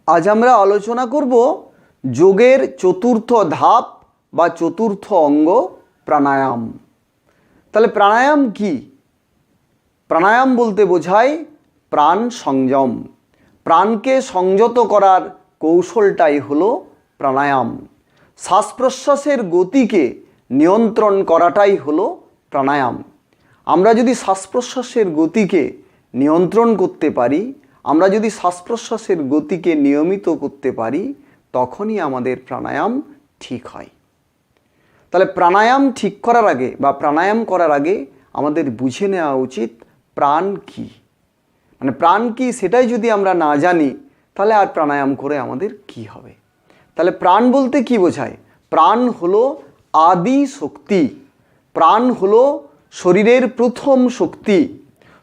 আজ আমরা আলোচনা করব যোগের চতুর্থ ধাপ বা চতুর্থ অঙ্গ প্রাণায়াম। তাহলে প্রাণায়াম কি? প্রাণায়াম বলতে বোঝায় প্রাণ সংযম। প্রাণকে সংযত করার কৌশলটাই হলো প্রাণায়াম। শ্বাস প্রশ্বাসের গতিকে নিয়ন্ত্রণ করাটাই হলো প্রাণায়াম। আমরা যদি শ্বাস প্রশ্বাসের গতিকে নিয়ন্ত্রণ করতে পারি, আমরা যদি শ্বাস প্রশ্বাসের গতিকে নিয়মিত করতে পারি, তখনই আমাদের প্রাণায়াম ঠিক হয়। তাহলে প্রাণায়াম ঠিক করার আগে বা প্রাণায়াম করার আগে আমাদের বুঝে নেওয়া উচিত প্রাণ কি। মানে প্রাণ কি সেটাই যদি আমরা না জানি, তাহলে আর প্রাণায়াম করে আমাদের কি হবে? তাহলে প্রাণ বলতে কি বোঝায়? প্রাণ হলো আদি শক্তি। প্রাণ হলো শরীরের প্রথম শক্তি।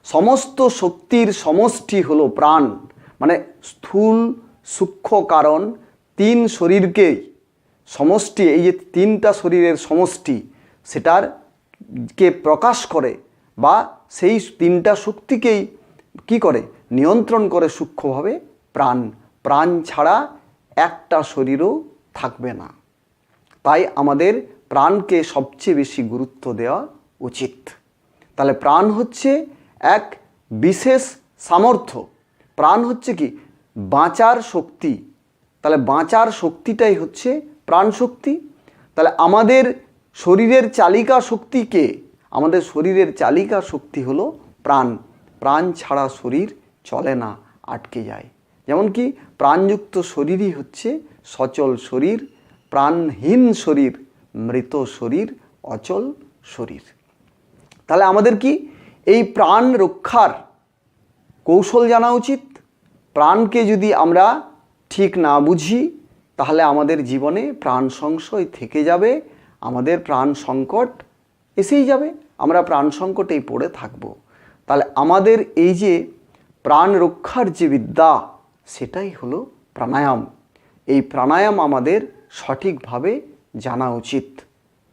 সমস্ত শক্তির সমষ্টি হলো প্রাণ। মানে স্থূল সূক্ষ্ম কারণ তিন শরীরকেই সমষ্টি, এই যে তিনটা শরীরের সমষ্টি সেটার কে প্রকাশ করে বা সেই তিনটা শক্তিকেই কি করে? নিয়ন্ত্রণ করে সূক্ষ্মভাবে প্রাণ। প্রাণ ছাড়া একটা শরীরও থাকবে না। তাই আমাদের প্রাণকে সবচেয়ে বেশি গুরুত্ব দেওয়া উচিত। তাহলে প্রাণ হচ্ছে এক বিশেষ সামর্থ্য। প্রাণ হচ্ছে কি? বাঁচার শক্তি। তাহলে বাঁচার শক্তিটাই হচ্ছে প্রাণ শক্তি। তাহলে আমাদের শরীরের চালিকা শক্তি কে? আমাদের শরীরের চালিকা শক্তি হলো প্রাণ। প্রাণ ছাড়া শরীর চলে না, আটকে যায়। যেমন কি প্রাণযুক্ত শরীরই হচ্ছে সচল শরীর, প্রাণহীন শরীর মৃত শরীর, অচল শরীর। তাহলে আমাদের কি এই প্রাণ রক্ষার কৌশল জানা উচিত। প্রাণকে যদি আমরা ঠিক না বুঝি, তাহলে আমাদের জীবনে প্রাণ সংশয় থেকে যাবে, আমাদের প্রাণ সংকট এসেই যাবে, আমরা প্রাণ সংকটেই পড়ে থাকব। তাহলে আমাদের এই যে প্রাণ রক্ষার যে বিদ্যা, সেটাই হলো প্রাণায়াম। এই প্রাণায়াম আমাদের সঠিকভাবে জানা উচিত।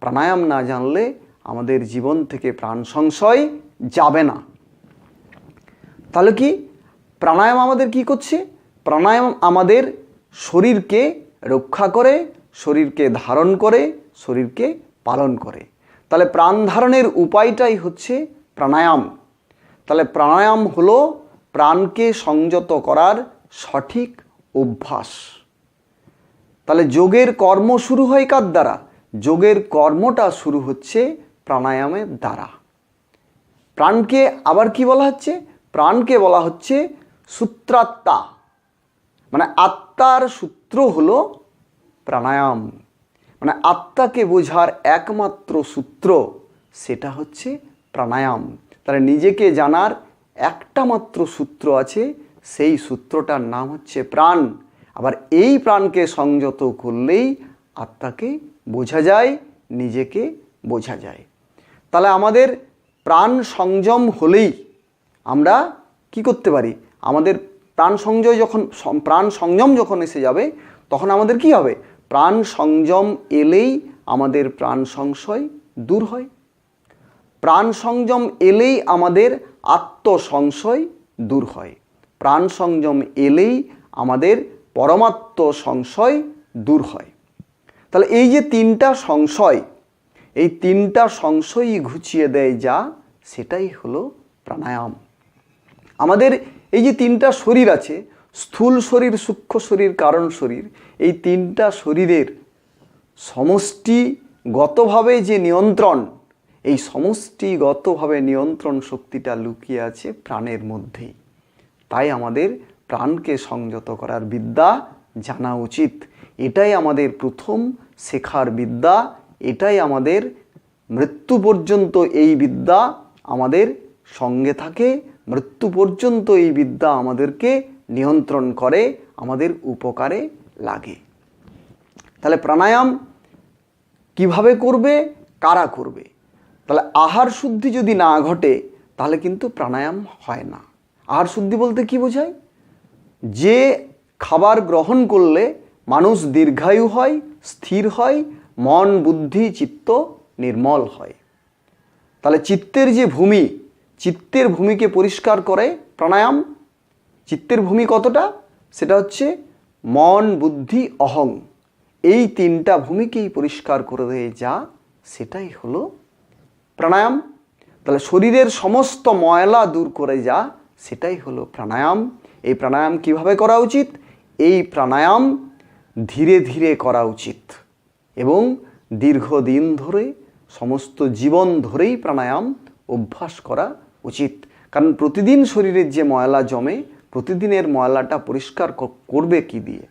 প্রাণায়াম না জানলে আমাদের জীবন থেকে প্রাণ সংশয় যাবে না। তাহলে কি প্রাণায়াম আমাদের কি করছে? প্রাণায়াম আমাদের শরীরকে রক্ষা করে, শরীরকে ধারণ করে, শরীরকে পালন করে। তাহলে প্রাণ ধারণের উপায়টাই হচ্ছে প্রাণায়াম। তাহলে প্রাণায়াম হলো প্রাণকে সংযত করার সঠিক অভ্যাস। তাহলে যোগের কর্ম শুরু হয় কার দ্বারা? যোগের কর্মটা শুরু হচ্ছে প্রাণায়ামের দ্বারা। প্রাণকে আবার কি বলা হচ্ছে? প্রাণকে বলা হচ্ছে সূত্রাত্মা। মানে আত্মার সূত্র হলো প্রাণায়াম। মানে আত্মাকে বোঝার একমাত্র সূত্র সেটা হচ্ছে প্রাণায়াম। তাহলে নিজেকে জানার একটা মাত্র সূত্র আছে, সেই সূত্রটার নাম হচ্ছে প্রাণ। আবার এই প্রাণকে সংযত করলেই আত্মাকে বোঝা যায়, নিজেকে বোঝা যায়। তাহলে আমাদের প্রাণ সংযম হলেই আমরা কি করতে পারি? আমাদের প্রাণ সংযম যখন এসে যাবে, তখন আমাদের কি হবে? প্রাণ সংযম এলেই আমাদের প্রাণ সংশয় দূর হয়। প্রাণ সংযম এলেই আমাদের আত্মসংশয় দূর হয়। প্রাণ সংযম এলেই আমাদের পরমাত্ম সংশয় দূর হয়। তাহলে এই যে তিনটা সংশয়, এই তিনটা সংশয়ই ঘুচিয়ে দেয় যা, সেটাই হলো প্রাণায়াম। আমাদের এই যে তিনটা শরীর আছে, স্থূল শরীর, সূক্ষ্ম শরীর, কারণ শরীর, এই তিনটা শরীরের সমষ্টিগতভাবে যে নিয়ন্ত্রণ, এই সমষ্টিগতভাবে নিয়ন্ত্রণ শক্তিটা লুকিয়ে আছে প্রাণের মধ্যেই। তাই আমাদের প্রাণকে সংযত করার বিদ্যা জানা উচিত। এটাই আমাদের প্রথম শেখার বিদ্যা। এটাই আমাদের মৃত্যু পর্যন্ত এই বিদ্যা আমাদের সঙ্গে থাকে। মৃত্যু পর্যন্ত এই বিদ্যা আমাদেরকে নিয়ন্ত্রণ করে, আমাদের উপকারে লাগে। তাহলে প্রাণায়াম কিভাবে করবে, কারা করবে? তাহলে আহার শুদ্ধি যদি না ঘটে, তাহলে কিন্তু প্রাণায়াম হয় না। আহার শুদ্ধি বলতে কি বোঝায়? যে খাবার গ্রহণ করলে মানুষ দীর্ঘায়ু হয়, স্থির হয়, মন বুদ্ধি চিত্ত নির্মল হয়। তাহলে চিত্তের যে ভূমি, চিত্তের ভূমিকে পরিষ্কার করে প্রাণায়াম। চিত্তের ভূমি কতটা? সেটা হচ্ছে মন, বুদ্ধি, অহং, এই তিনটা ভূমিকেই পরিষ্কার করে দেয় যা, সেটাই হলো প্রাণায়াম। তাহলে শরীরের সমস্ত ময়লা দূর করে যা, সেটাই হলো প্রাণায়াম। এই প্রাণায়াম কিভাবে করা উচিত? এই প্রাণায়াম ধীরে ধীরে করা উচিত এবং দীর্ঘদিন ধরে, সমস্ত জীবন ধরেই প্রাণায়াম অভ্যাস করা উচিত। কারণ প্রতিদিন শরীরের যে ময়লা জমে, প্রতিদিনের ময়লাটা পরিষ্কার করবে কি দিয়ে?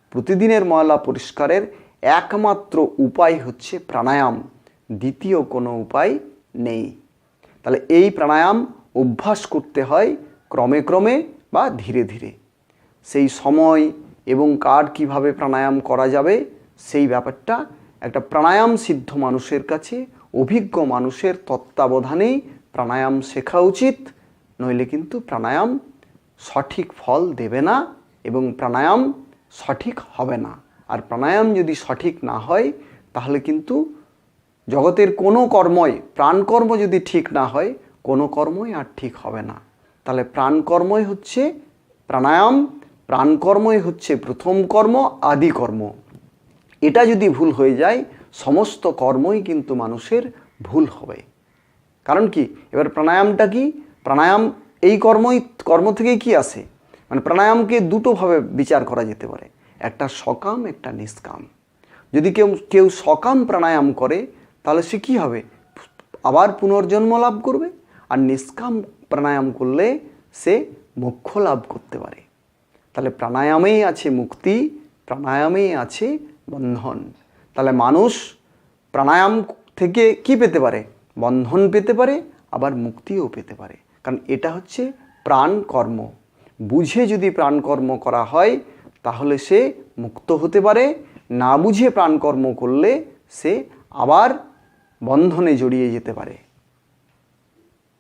প্রতিদিনের ময়লা পরিষ্কারের একমাত্র উপায় হচ্ছে প্রাণায়াম, দ্বিতীয় কোনো উপায় নেই। তাহলে এই প্রাণায়াম অভ্যাস করতে হয় ক্রমে ক্রমে বা ধীরে ধীরে। সেই সময় এবং কার কিভাবে প্রাণায়াম করা যাবে, সেই ব্যাপারটা একটা প্রাণায়াম সিদ্ধ মানুষের কাছে, অভিজ্ঞ মানুষের তত্ত্বাবধানেই প্রাণায়াম শেখা উচিত। নইলে কিন্তু প্রাণায়াম সঠিক ফল দেবে না এবং প্রাণায়াম সঠিক হবে না। আর প্রাণায়াম যদি সঠিক না হয়, তাহলে কিন্তু জগতের কোনো কর্মই, প্রাণকর্ম যদি ঠিক না হয়, কোনো কর্মই আর ঠিক হবে না। তাহলে প্রাণকর্মই হচ্ছে প্রাণায়াম, প্রাণকর্মই হচ্ছে প্রথম কর্ম, আদি কর্ম। এটা যদি ভুল হয়ে যায়, সমস্ত কর্মই কিন্তু মানুষের ভুল হবে। কারণ কি? এবার প্রাণায়ামটা কি? প্রাণায়াম এই কর্ম থেকেই কি আসে? মানে প্রাণায়ামকে দুটোভাবে বিচার করা যেতে পারে, একটা সকাম, একটা নিষ্কাম। যদি কেউ সকাম প্রাণায়াম করে, তাহলে সে কী হবে? আবার পুনর্জন্ম লাভ করবে। আর নিষ্কাম প্রাণায়াম করলে সে মোক্ষ লাভ করতে পারে। তাহলে প্রাণায়ামেই আছে মুক্তি, প্রাণায়ামেই আছে বন্ধন। তাহলে মানুষ প্রাণায়াম থেকে কি পেতে পারে? বন্ধন পেতে পারে, আবার মুক্তিও পেতে পারে। কারণ এটা হচ্ছে প্রাণকর্ম। বুঝে যদি প্রাণকর্ম করা হয়, তাহলে সে মুক্ত হতে পারে। না বুঝে প্রাণকর্ম করলে সে আবার বন্ধনে জড়িয়ে যেতে পারে।